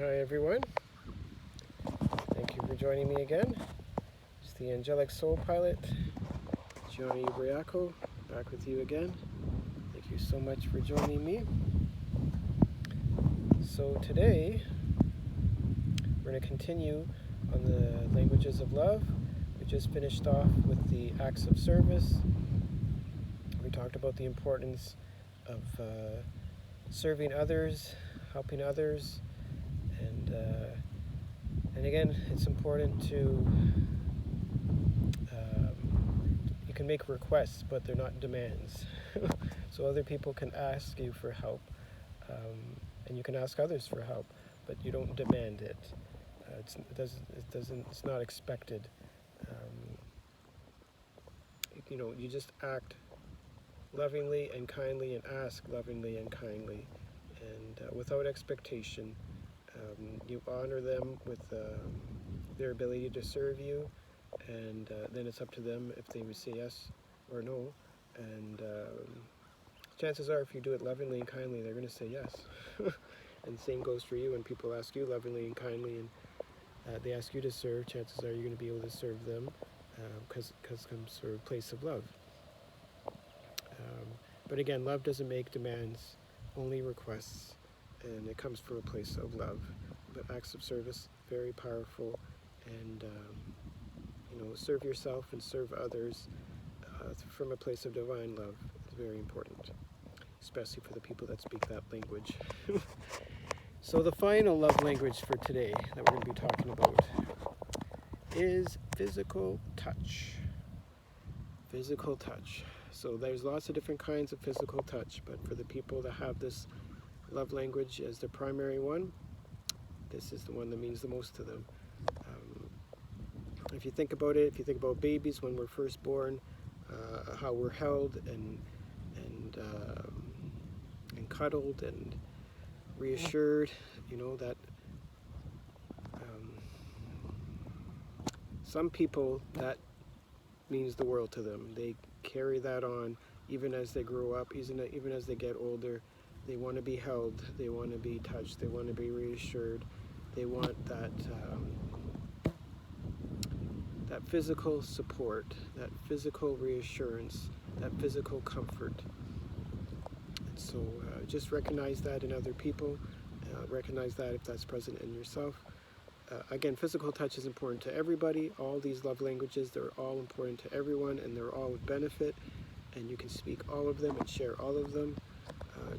Hi everyone, thank you for joining me again. It's the Angelic Soul Pilot, Johnny Briaco, back with you again. Thank you so much for joining me. So today, we're going to continue on the languages of love. We just finished off with the acts of service. We talked about the importance of serving others, helping others, and again, it's important to, you can make requests, but they're not demands. So other people can ask you for help, and you can ask others for help, but you don't demand it. It's not expected. You just act lovingly and kindly and ask lovingly and kindly, and without expectation. You honor them with their ability to serve you, and then it's up to them if they would say yes or no. And chances are, if you do it lovingly and kindly, they're going to say yes. And the same goes for you. When people ask you lovingly and kindly, and they ask you to serve, chances are you're going to be able to serve them, because it comes from a place of love. But again, love doesn't make demands, only requests, and it comes from a place of love. But acts of service, very powerful, and serve yourself and serve others from a place of divine love is very important, especially for the people that speak that language. So the final love language for today that we're going to be talking about is physical touch. Physical touch. So there's lots of different kinds of physical touch, but for the people that have this love language as their primary one, this is the one that means the most to them. If you think about it, if you think about babies when we're first born, how we're held and cuddled and reassured, that some people, that means the world to them. They carry that on even as they grow up, even as they get older. They want to be held, they want to be touched, they want to be reassured. They want that physical support, that physical reassurance, that physical comfort. And so just recognize that in other people, recognize that if that's present in yourself. Again, physical touch is important to everybody. All these love languages, they're all important to everyone, and they're all with benefit, and you can speak all of them and share all of them.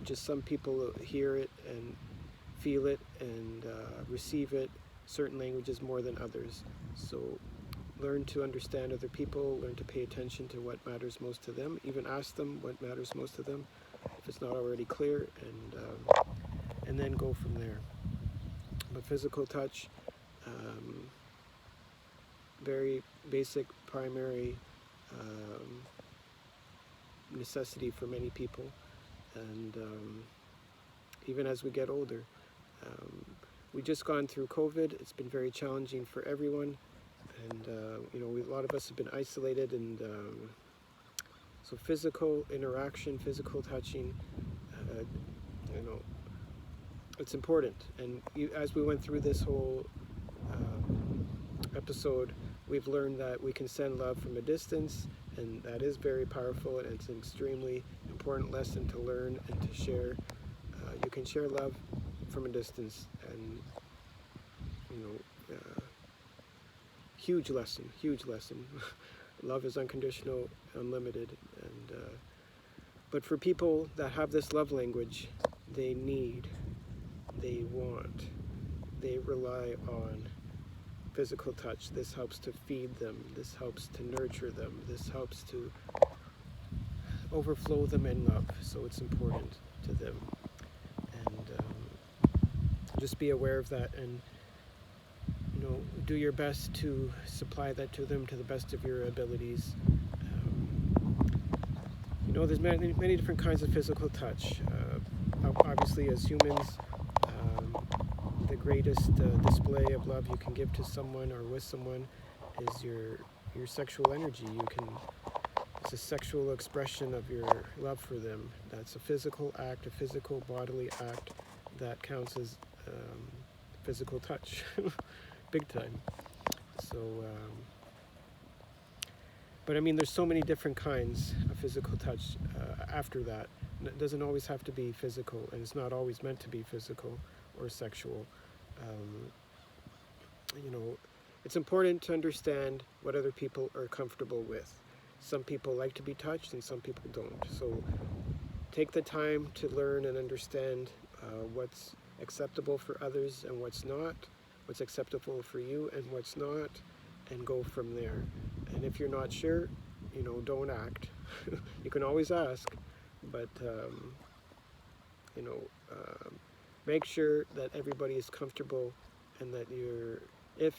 Just some people hear it and feel it and receive it, certain languages more than others. So learn to understand other people, learn to pay attention to what matters most to them, even ask them what matters most to them if it's not already clear, and then go from there. But physical touch, very basic, primary necessity for many people. And even as we get older, we've just gone through COVID. It's been very challenging for everyone, and a lot of us have been isolated, and so physical interaction, physical touching, it's important. And as we went through this whole episode, we've learned that we can send love from a distance, and that is very powerful, and it's an extremely important lesson to learn and to share. You can share love from a distance, and huge lesson. Love is unconditional, unlimited, and but for people that have this love language, they need, they want, they rely on physical touch. This helps to feed them, this helps to nurture them, this helps to overflow them in love. So it's important to them, and just be aware of that, and do your best to supply that to them to the best of your abilities. There's many different kinds of physical touch. Obviously, as humans, the greatest display of love you can give to someone or with someone is your sexual energy. It's a sexual expression of your love for them. That's a physical act, a physical bodily act that counts as physical touch, big time. So, but I mean, there's so many different kinds of physical touch after that. It doesn't always have to be physical, and it's not always meant to be physical or sexual. You know, it's important to understand what other people are comfortable with. Some people like to be touched and some people don't. So take the time to learn and understand what's acceptable for others and what's not, what's acceptable for you and what's not, and go from there. And if you're not sure, you know, don't act. You can always ask, but you know, make sure that everybody is comfortable and that if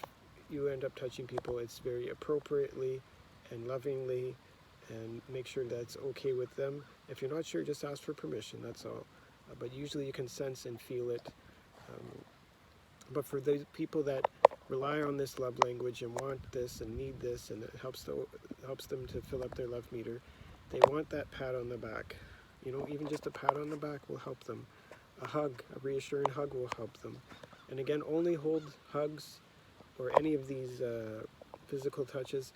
you end up touching people, it's very appropriately and lovingly, and make sure that's okay with them. If you're not sure, just ask for permission, that's all. But usually you can sense and feel it. But for the people that rely on this love language and want this and need this, and it helps them to fill up their love meter, they want that pat on the back. You know, even just a pat on the back will help them. A hug, a reassuring hug will help them. And again, only hold hugs or any of these physical touches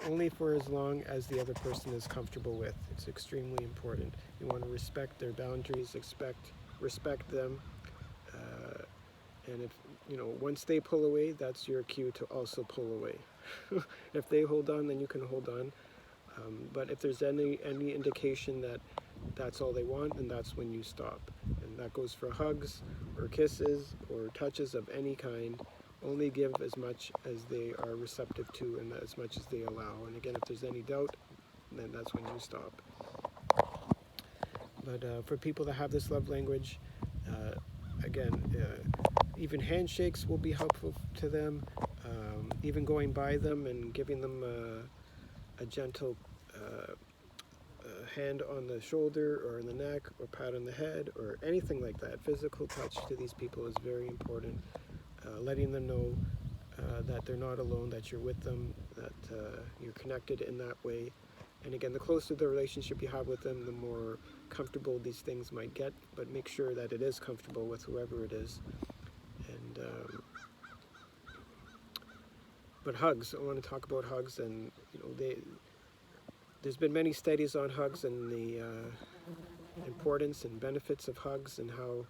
only for as long as the other person is comfortable with. It's extremely important. You want to respect their boundaries, respect them, and if you know, once they pull away, that's your cue to also pull away. If they hold on, then you can hold on. But if there's any indication that that's all they want, then that's when you stop. And that goes for hugs or kisses or touches of any kind. Only give as much as they are receptive to and as much as they allow. And again, if there's any doubt, then that's when you stop. But for people that have this love language, again, even handshakes will be helpful to them. Even going by them and giving them a gentle hand on the shoulder or in the neck or pat on the head or anything like that. Physical touch to these people is very important. Letting them know that they're not alone, that you're with them, that you're connected in that way. And again, the closer the relationship you have with them, the more comfortable these things might get, but make sure that it is comfortable with whoever it is. And but hugs, I want to talk about hugs, and you know, there's been many studies on hugs and the importance and benefits of hugs, and how,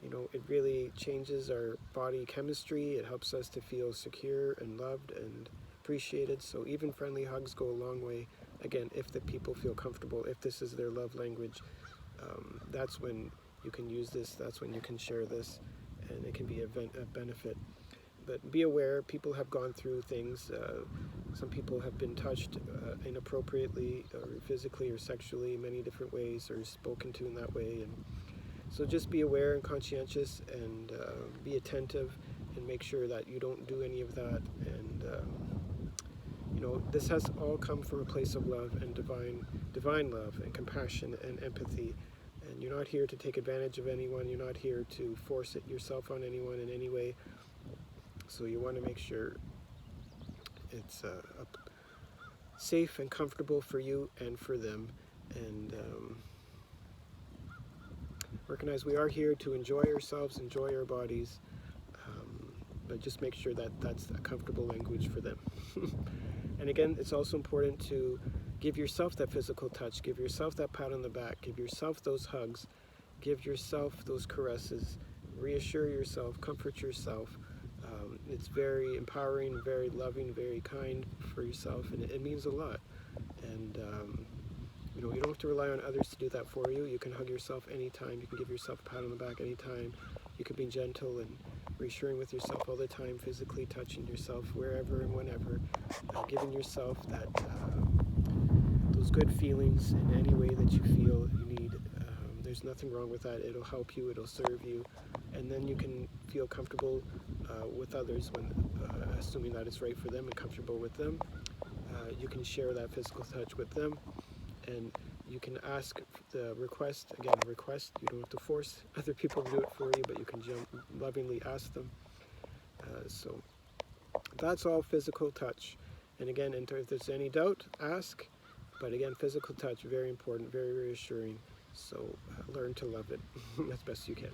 you know, it really changes our body chemistry. It helps us to feel secure and loved and appreciated. So even friendly hugs go a long way. Again, if the people feel comfortable, if this is their love language, that's when you can use this, that's when you can share this, and it can be a benefit. But be aware, people have gone through things. Some people have been touched inappropriately, or physically or sexually, many different ways, or spoken to in that way. And so just be aware and conscientious, and be attentive, and make sure that you don't do any of that. And you know, this has all come from a place of love and divine love and compassion and empathy. And you're not here to take advantage of anyone. You're not here to force it yourself on anyone in any way. So you want to make sure it's safe and comfortable for you and for them. And recognize we are here to enjoy ourselves, enjoy our bodies, but just make sure that that's a comfortable language for them. And again, it's also important to give yourself that physical touch, give yourself that pat on the back, give yourself those hugs, give yourself those caresses, reassure yourself, comfort yourself. It's very empowering, very loving, very kind for yourself, and it means a lot. And you know, you don't have to rely on others to do that for you. You can hug yourself anytime. You can give yourself a pat on the back anytime. You can be gentle and reassuring with yourself all the time, physically touching yourself wherever and whenever, giving yourself that those good feelings in any way that you feel you need. There's nothing wrong with that. It'll help you. It'll serve you. And then you can feel comfortable with others when, assuming that it's right for them and comfortable with them. You can share that physical touch with them, and you can ask the request. Again, request. You don't have to force other people to do it for you, but you can lovingly ask them. So that's all physical touch. And again, if there's any doubt, ask. But again, physical touch, very important, very reassuring. So learn to love it as best you can.